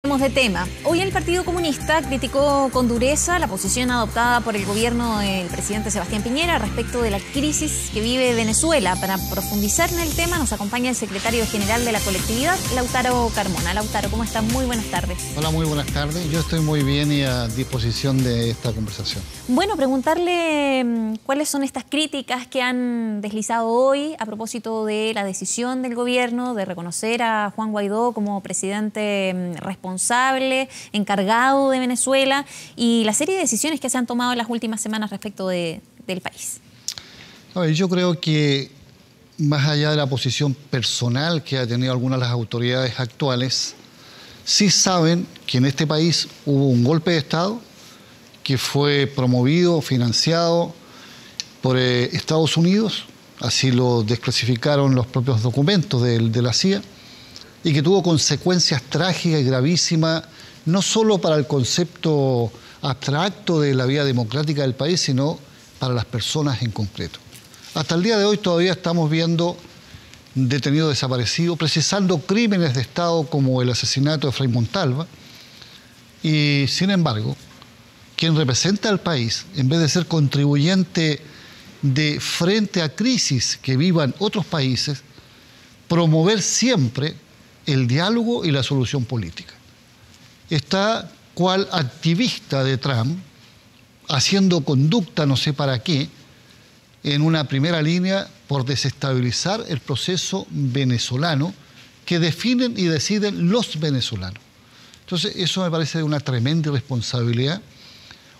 De tema. Hoy el Partido Comunista criticó con dureza la posición adoptada por el gobierno del presidente Sebastián Piñera respecto de la crisis que vive Venezuela. Para profundizar en el tema nos acompaña el secretario general de la colectividad, Lautaro Carmona. Lautaro, ¿cómo estás? Muy buenas tardes. Hola, muy buenas tardes. Yo estoy muy bien y a disposición de esta conversación. Bueno, preguntarle cuáles son estas críticas que han deslizado hoy a propósito de la decisión del gobierno de reconocer a Juan Guaidó como presidente responsable, encargado de Venezuela, y la serie de decisiones que se han tomado en las últimas semanas respecto del país. A ver, yo creo que más allá de la posición personal que ha tenido algunas de las autoridades actuales, sí saben que en este país hubo un golpe de Estado que fue promovido, financiado por Estados Unidos, así lo desclasificaron los propios documentos de la CIA, y que tuvo consecuencias trágicas y gravísimas, no solo para el concepto abstracto de la vida democrática del país, sino para las personas en concreto. Hasta el día de hoy todavía estamos viendo detenidos desaparecidos, precisando crímenes de Estado como el asesinato de Frei Montalva, y sin embargo, quien representa al país, en vez de ser contribuyente de frente a crisis que vivan otros países, promover siempre el diálogo y la solución política. Está cual activista de Trump, haciendo conducta no sé para qué, en una primera línea por desestabilizar el proceso venezolano que definen y deciden los venezolanos. Entonces eso me parece de una tremenda irresponsabilidad,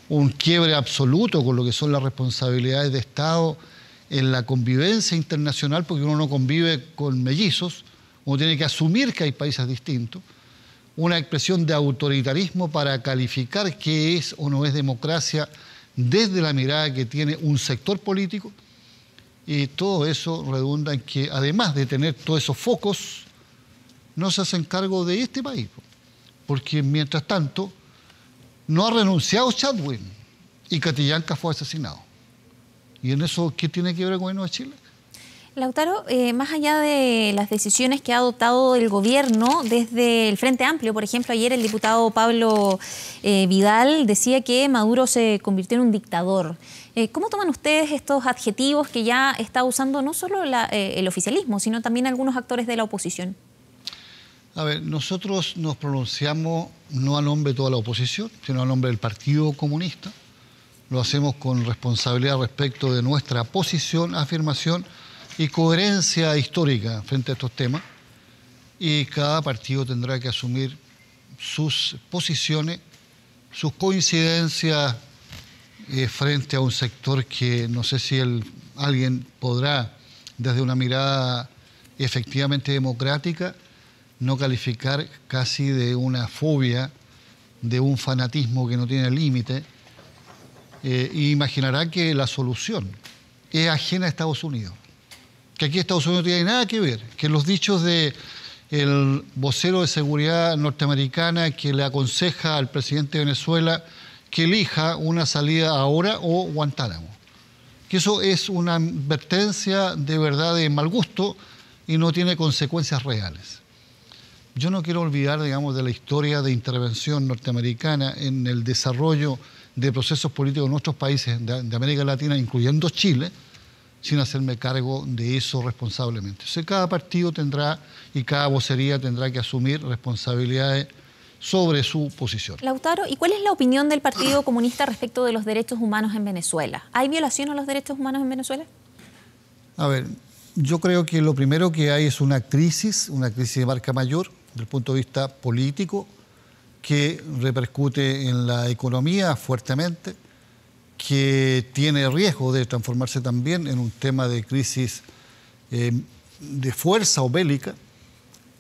un quiebre absoluto con lo que son las responsabilidades de Estado en la convivencia internacional, porque uno no convive con mellizos, uno tiene que asumir que hay países distintos, una expresión de autoritarismo para calificar qué es o no es democracia desde la mirada que tiene un sector político, y todo eso redunda en que, además de tener todos esos focos, no se hacen cargo de este país, porque mientras tanto no ha renunciado Chadwick y Catrillanca fue asesinado. ¿Y en eso qué tiene que ver el gobierno de Chile? Lautaro, más allá de las decisiones que ha adoptado el gobierno desde el Frente Amplio, por ejemplo, ayer el diputado Pablo Vidal decía que Maduro se convirtió en un dictador. ¿Cómo toman ustedes estos adjetivos que ya está usando no solo el oficialismo, sino también algunos actores de la oposición? A ver, nosotros nos pronunciamos no a nombre de toda la oposición, sino a nombre del Partido Comunista. Lo hacemos con responsabilidad respecto de nuestra posición, afirmación y coherencia histórica frente a estos temas. Y cada partido tendrá que asumir sus posiciones, sus coincidencias frente a un sector que no sé si alguien podrá, desde una mirada efectivamente democrática, no calificar casi de una fobia, de un fanatismo que no tiene límite, y imaginará que la solución es ajena a Estados Unidos, que aquí Estados Unidos no tiene nada que ver, que los dichos del vocero de seguridad norteamericana que le aconseja al presidente de Venezuela que elija una salida ahora o Guantánamo, que eso es una advertencia de verdad de mal gusto y no tiene consecuencias reales. Yo no quiero olvidar, digamos, de la historia de intervención norteamericana en el desarrollo de procesos políticos en nuestros países de América Latina, incluyendo Chile, sin hacerme cargo de eso responsablemente. Entonces, cada partido tendrá y cada vocería tendrá que asumir responsabilidades sobre su posición. Lautaro, ¿y cuál es la opinión del Partido Comunista respecto de los derechos humanos en Venezuela? ¿Hay violación a los derechos humanos en Venezuela? A ver, yo creo que lo primero que hay es una crisis de marca mayor, desde el punto de vista político, que repercute en la economía fuertemente, que tiene riesgo de transformarse también en un tema de crisis de fuerza o bélica,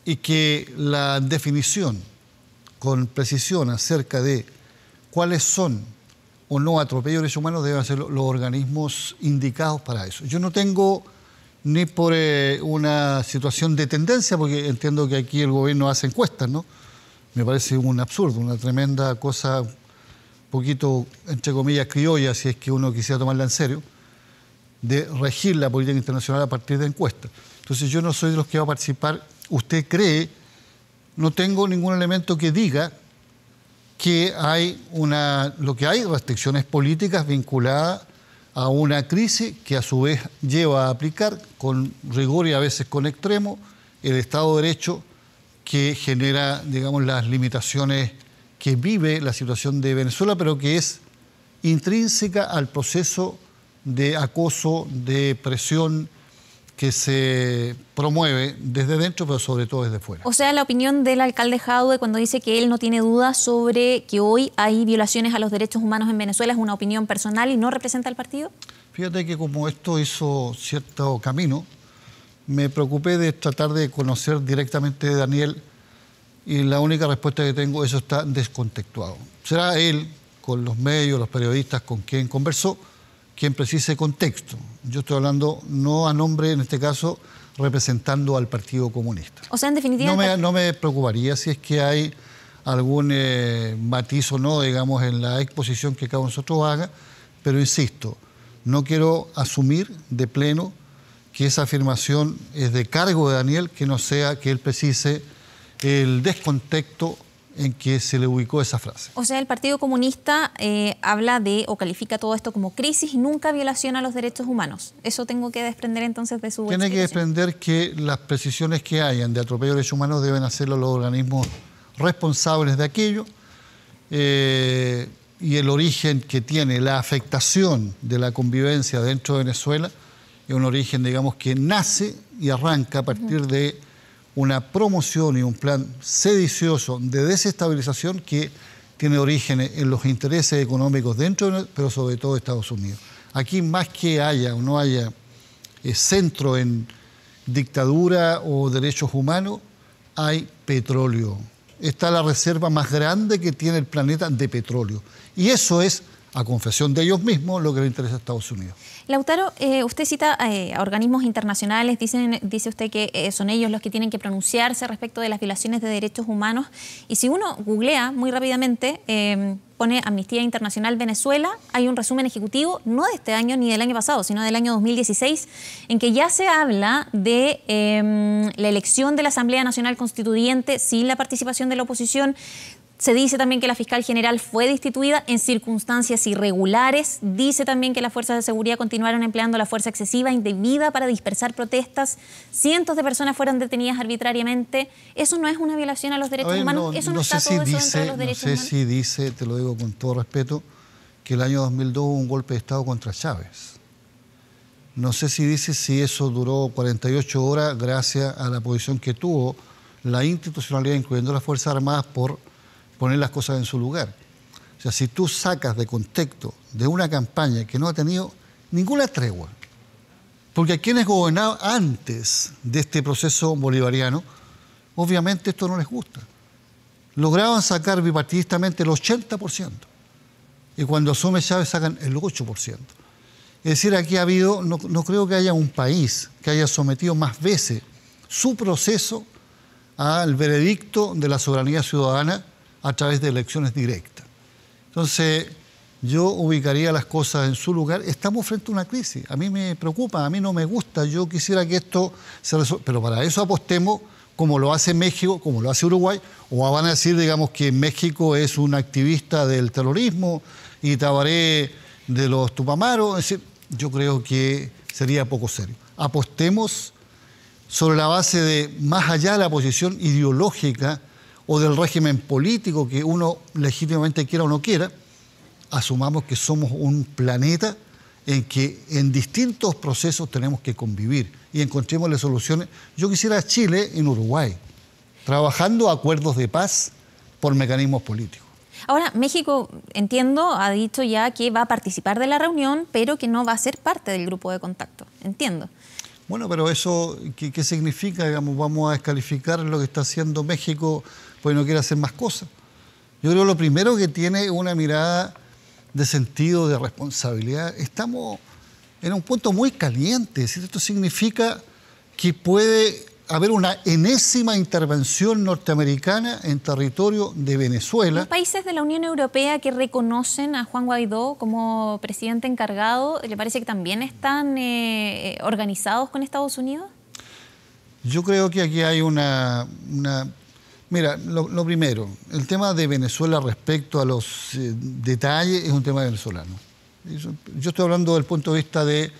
y que la definición con precisión acerca de cuáles son o no atropellos de derechos humanos deben ser los organismos indicados para eso. Yo no tengo ni por una situación de tendencia, porque entiendo que aquí el gobierno hace encuestas, ¿no? Me parece un absurdo, una tremenda cosa, un poquito, entre comillas, criolla, si es que uno quisiera tomarla en serio, de regir la política internacional a partir de encuestas. Entonces yo no soy de los que va a participar. ¿Usted cree no tengo ningún elemento que diga que lo que hay restricciones políticas vinculadas a una crisis que a su vez lleva a aplicar con rigor y a veces con extremo el Estado de Derecho, que genera, digamos, las limitaciones que vive la situación de Venezuela, pero que es intrínseca al proceso de acoso, de presión que se promueve desde dentro, pero sobre todo desde fuera. O sea, la opinión del alcalde Jadue cuando dice que él no tiene dudas sobre que hoy hay violaciones a los derechos humanos en Venezuela, ¿es una opinión personal y no representa al partido? Fíjate que como esto hizo cierto camino, me preocupé de tratar de conocer directamente a Daniel y la única respuesta que tengo, eso está descontextuado. Será él, con los medios, los periodistas con quien conversó, quien precise contexto. Yo estoy hablando no a nombre, en este caso, representando al Partido Comunista. O sea, en definitiva... No me preocuparía si es que hay algún matiz o no, digamos, en la exposición que cada uno de nosotros haga, pero insisto, no quiero asumir de pleno que esa afirmación es de cargo de Daniel, que no sea que él precise el descontexto en que se le ubicó esa frase. O sea, el Partido Comunista habla de o califica todo esto como crisis y nunca violación a los derechos humanos. Eso tengo que desprender entonces de su Tiene explicación. que desprender que las precisiones que hayan de atropello a derechos humanos deben hacerlo los organismos responsables de aquello y el origen que tiene la afectación de la convivencia dentro de Venezuela es un origen, digamos, que nace y arranca a partir de una promoción y un plan sedicioso de desestabilización que tiene origen en los intereses económicos dentro, pero sobre todo de Estados Unidos. Aquí, más que haya o no haya centro en dictadura o derechos humanos, hay petróleo. Está la reserva más grande que tiene el planeta de petróleo. Y eso es, a confesión de ellos mismos, lo que le interesa a Estados Unidos. Lautaro, usted cita a organismos internacionales, dice usted que son ellos los que tienen que pronunciarse respecto de las violaciones de derechos humanos. Y si uno googlea muy rápidamente, pone Amnistía Internacional Venezuela, hay un resumen ejecutivo, no de este año ni del año pasado, sino del año 2016, en que ya se habla de la elección de la Asamblea Nacional Constituyente sin la participación de la oposición. Se dice también que la fiscal general fue destituida en circunstancias irregulares. Dice también que las fuerzas de seguridad continuaron empleando la fuerza excesiva indebida para dispersar protestas. Cientos de personas fueron detenidas arbitrariamente. ¿Eso no es una violación a los derechos humanos? ¿Eso no está todo eso dentro de los derechos humanos? No sé si dice, te lo digo con todo respeto, que el año 2002 hubo un golpe de Estado contra Chávez. No sé si dice si eso duró 48 horas gracias a la posición que tuvo la institucionalidad, incluyendo las Fuerzas Armadas, por poner las cosas en su lugar. O sea, si tú sacas de contexto de una campaña que no ha tenido ninguna tregua, porque a quienes gobernaban antes de este proceso bolivariano, obviamente esto no les gusta. Lograban sacar bipartidistamente el 80%, y cuando asume Chávez sacan el 8%. Es decir, aquí ha habido, no creo que haya un país que haya sometido más veces su proceso al veredicto de la soberanía ciudadana a través de elecciones directas. Entonces, yo ubicaría las cosas en su lugar. Estamos frente a una crisis. A mí me preocupa, a mí no me gusta. Yo quisiera que esto se resuelva. Pero para eso apostemos, como lo hace México, como lo hace Uruguay, o van a decir, digamos, que México es un activista del terrorismo y Tabaré de los Tupamaros. Es decir, yo creo que sería poco serio. Apostemos sobre la base de, más allá de la posición ideológica o del régimen político que uno legítimamente quiera o no quiera, asumamos que somos un planeta en que en distintos procesos tenemos que convivir y encontrémosle soluciones. Yo quisiera Chile en Uruguay, trabajando acuerdos de paz por mecanismos políticos. Ahora, México, entiendo, ha dicho ya que va a participar de la reunión, pero que no va a ser parte del grupo de contacto. Entiendo. Bueno, pero eso, ¿qué significa? Digamos, vamos a descalificar lo que está haciendo México porque no quiere hacer más cosas. Yo creo que lo primero que tiene una mirada de sentido, de responsabilidad. Estamos en un punto muy caliente. Es decir, esto significa que puede haber una enésima intervención norteamericana en territorio de Venezuela. ¿Los países de la Unión Europea que reconocen a Juan Guaidó como presidente encargado, le parece que también están organizados con Estados Unidos? Yo creo que aquí hay una Mira, lo primero, el tema de Venezuela respecto a los detalles es un tema venezolano. Yo estoy hablando del punto de vista de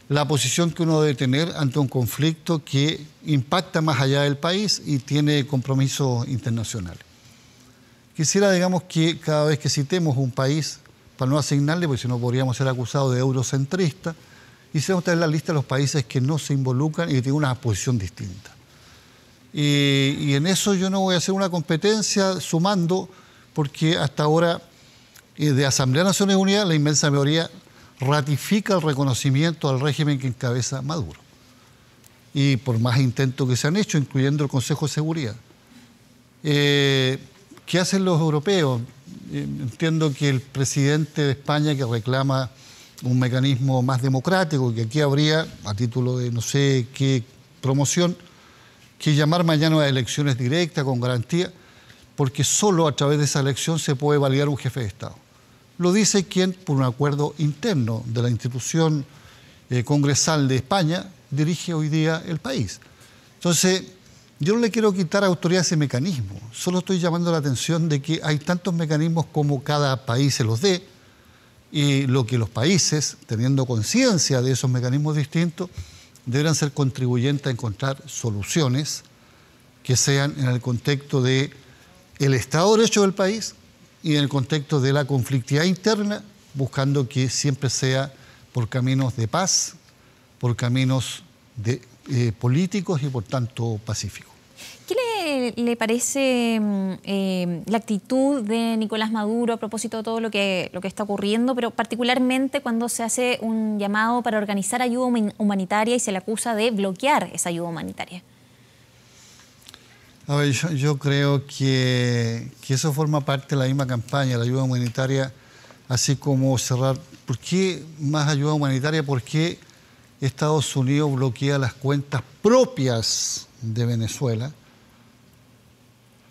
la posición que uno debe tener ante un conflicto que impacta más allá del país y tiene compromisos internacionales. Quisiera, digamos, que cada vez que citemos un país, para no asignarle, porque si no podríamos ser acusados de eurocentristas, hiciéramos tener la lista de los países que no se involucran y que tienen una posición distinta. Y en eso yo no voy a hacer una competencia sumando, porque hasta ahora de Asamblea de Naciones Unidas la inmensa mayoría ratifica el reconocimiento al régimen que encabeza Maduro. Y por más intentos que se han hecho, incluyendo el Consejo de Seguridad. ¿Qué hacen los europeos? Entiendo que el presidente de España, que reclama un mecanismo más democrático, que aquí habría, a título de no sé qué promoción, que llamar mañana a elecciones directas con garantía, porque solo a través de esa elección se puede validar un jefe de Estado. Lo dice quien, por un acuerdo interno de la institución congresal de España, dirige hoy día el país. Entonces, yo no le quiero quitar autoridad a ese mecanismo, solo estoy llamando la atención de que hay tantos mecanismos como cada país se los dé, y lo que los países, teniendo conciencia de esos mecanismos distintos, deberán ser contribuyentes a encontrar soluciones que sean en el contexto del Estado de Derecho del país y en el contexto de la conflictividad interna, buscando que siempre sea por caminos de paz, por caminos políticos y por tanto pacíficos. ¿Qué le parece la actitud de Nicolás Maduro a propósito de todo lo que está ocurriendo, pero particularmente cuando se hace un llamado para organizar ayuda humanitaria y se le acusa de bloquear esa ayuda humanitaria? A ver, yo creo que eso forma parte de la misma campaña, la ayuda humanitaria, así como cerrar. ¿Por qué más ayuda humanitaria? ¿Por qué Estados Unidos bloquea las cuentas propias de Venezuela?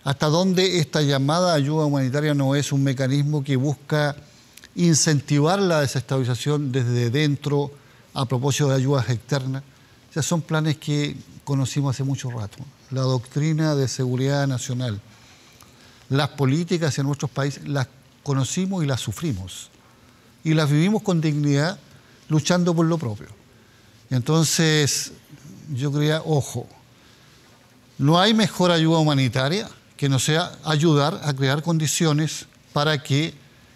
¿Hasta dónde esta llamada ayuda humanitaria no es un mecanismo que busca incentivar la desestabilización desde dentro a propósito de ayudas externas? O sea, son planes que conocimos hace mucho rato. La doctrina de seguridad nacional, las políticas en nuestros países, las conocimos y las sufrimos. Y las vivimos con dignidad, luchando por lo propio. Entonces, yo creía, ojo, no hay mejor ayuda humanitaria que no sea ayudar a crear condiciones para que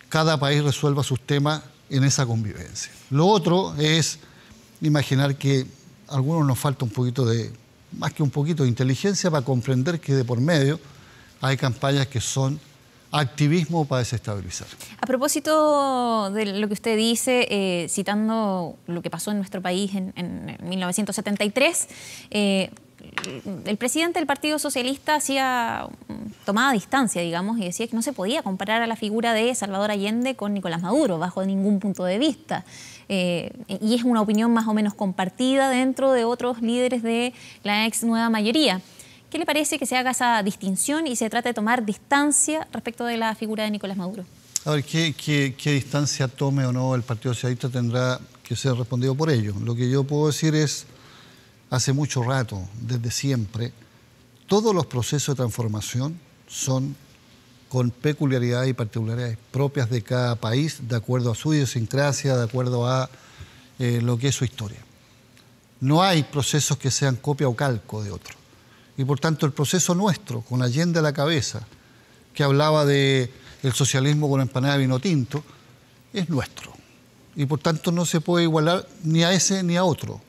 cada país resuelva sus temas en esa convivencia. Lo otro es imaginar que a algunos nos falta un poquito de, más que un poquito de inteligencia para comprender que de por medio hay campañas que son activismo para desestabilizar. A propósito de lo que usted dice, citando lo que pasó en nuestro país en 1973, el presidente del Partido Socialista tomaba distancia, digamos, y decía que no se podía comparar a la figura de Salvador Allende con Nicolás Maduro, bajo ningún punto de vista. Y es una opinión más o menos compartida dentro de otros líderes de la ex nueva mayoría. ¿Qué le parece que se haga esa distinción y se trate de tomar distancia respecto de la figura de Nicolás Maduro? A ver, ¿qué distancia tome o no el Partido Socialista tendrá que ser respondido por ello? Lo que yo puedo decir es, hace mucho rato, desde siempre, todos los procesos de transformación son con peculiaridades y particularidades propias de cada país, de acuerdo a su idiosincrasia, de acuerdo a lo que es su historia. No hay procesos que sean copia o calco de otro. Y por tanto el proceso nuestro, con Allende a la cabeza, que hablaba del socialismo con empanada de vino tinto, es nuestro. Y por tanto no se puede igualar ni a ese ni a otro.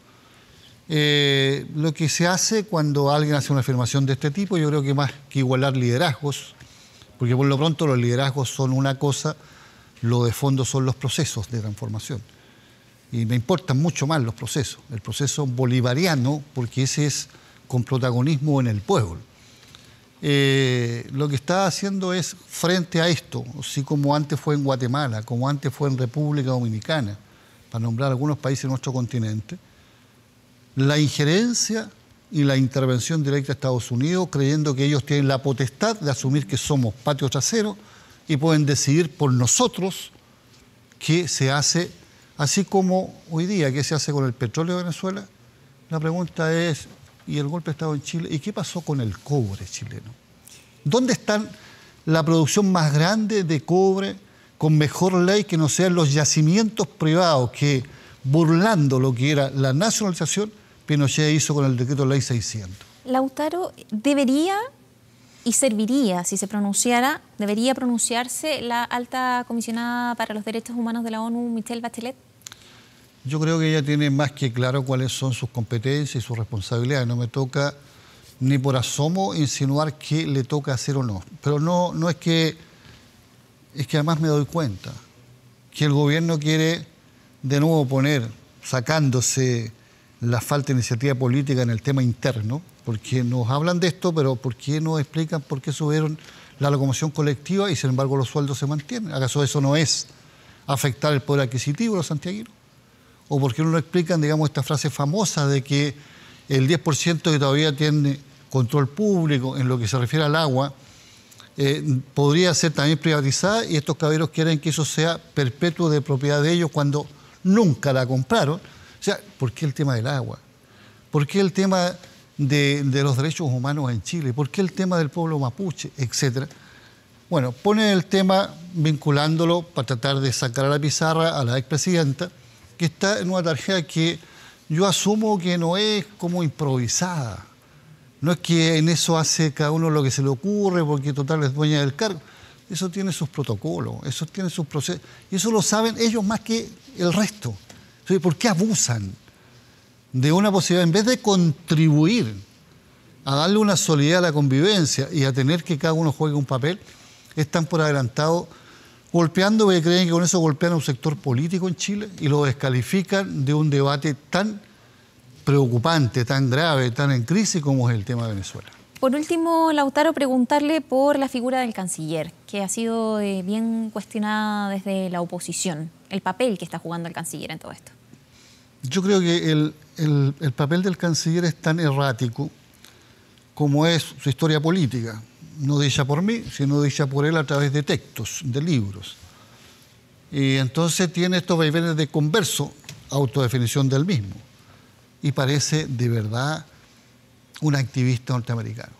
Lo que se hace cuando alguien hace una afirmación de este tipo, yo creo que más que igualar liderazgos, porque por lo pronto los liderazgos son una cosa, lo de fondo son los procesos de transformación. Y me importan mucho más los procesos, el proceso bolivariano, porque ese es con protagonismo en el pueblo. Lo que está haciendo es, frente a esto, así como antes fue en Guatemala, como antes fue en República Dominicana, para nombrar algunos países de nuestro continente, la injerencia y la intervención directa de Estados Unidos, creyendo que ellos tienen la potestad de asumir que somos patio trasero y pueden decidir por nosotros qué se hace, así como hoy día, qué se hace con el petróleo de Venezuela. La pregunta es, ¿y el golpe de Estado en Chile? ¿Y qué pasó con el cobre chileno? ¿Dónde está la producción más grande de cobre con mejor ley que no sean los yacimientos privados que, burlando lo que era la nacionalización, Pinochet hizo con el decreto ley 600? Lautaro, debería y serviría, si se pronunciara, debería pronunciarse la alta comisionada para los derechos humanos de la ONU, Michelle Bachelet. Yo creo que ella tiene más que claro cuáles son sus competencias y sus responsabilidades. No me toca ni por asomo insinuar qué le toca hacer o no. Pero no es que además me doy cuenta que el gobierno quiere de nuevo poner, sacándose la falta de iniciativa política en el tema interno, porque nos hablan de esto, pero ¿por qué no explican por qué subieron la locomoción colectiva y sin embargo los sueldos se mantienen? ¿Acaso eso no es afectar el poder adquisitivo de los santiaguinos? ¿O por qué no lo explican, digamos, esta frase famosa de que el 10% que todavía tiene control público en lo que se refiere al agua podría ser también privatizada y estos caballeros quieren que eso sea perpetuo de propiedad de ellos cuando nunca la compraron? O sea, ¿por qué el tema del agua? ¿Por qué el tema de los derechos humanos en Chile? ¿Por qué el tema del pueblo mapuche, etcétera? Bueno, ponen el tema vinculándolo para tratar de sacar a la pizarra a la expresidenta, que está en una tarea que yo asumo que no es como improvisada. No es que en eso hace cada uno lo que se le ocurre porque total es dueña del cargo. Eso tiene sus protocolos, eso tiene sus procesos. Y eso lo saben ellos más que el resto. Entonces, ¿por qué abusan de una posibilidad? En vez de contribuir a darle una solidez a la convivencia y a tener que cada uno juegue un papel, están por adelantado golpeando, porque creen que con eso golpean a un sector político en Chile y lo descalifican de un debate tan preocupante, tan grave, tan en crisis como es el tema de Venezuela. Por último, Lautaro, preguntarle por la figura del canciller, que ha sido bien cuestionada desde la oposición, el papel que está jugando el canciller en todo esto. Yo creo que el papel del canciller es tan errático como es su historia política, no dicha por mí, sino dicha por él a través de textos, de libros. Y entonces tiene estos vaivenes de converso, autodefinición del mismo. Y parece de verdad un activista norteamericano.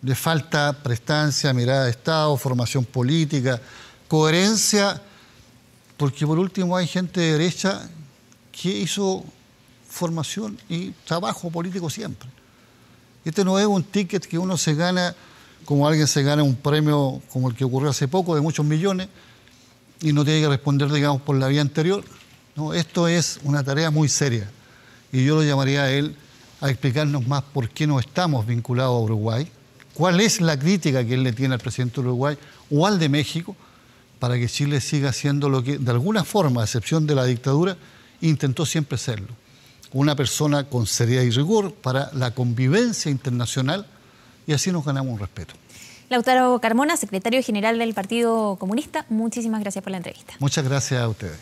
Le falta prestancia, mirada de Estado, formación política, coherencia, porque por último hay gente de derecha que hizo formación y trabajo político siempre. Este no es un ticket que uno se gana como alguien se gana un premio como el que ocurrió hace poco de muchos millones y no tiene que responder, digamos, por la vía anterior. No, esto es una tarea muy seria y yo lo llamaría a él a explicarnos más por qué no estamos vinculados a Uruguay, cuál es la crítica que él le tiene al presidente de Uruguay o al de México para que Chile siga haciendo lo que, de alguna forma, a excepción de la dictadura, intentó siempre serlo. Una persona con seriedad y rigor para la convivencia internacional y así nos ganamos un respeto. Lautaro Carmona, secretario general del Partido Comunista, muchísimas gracias por la entrevista. Muchas gracias a ustedes.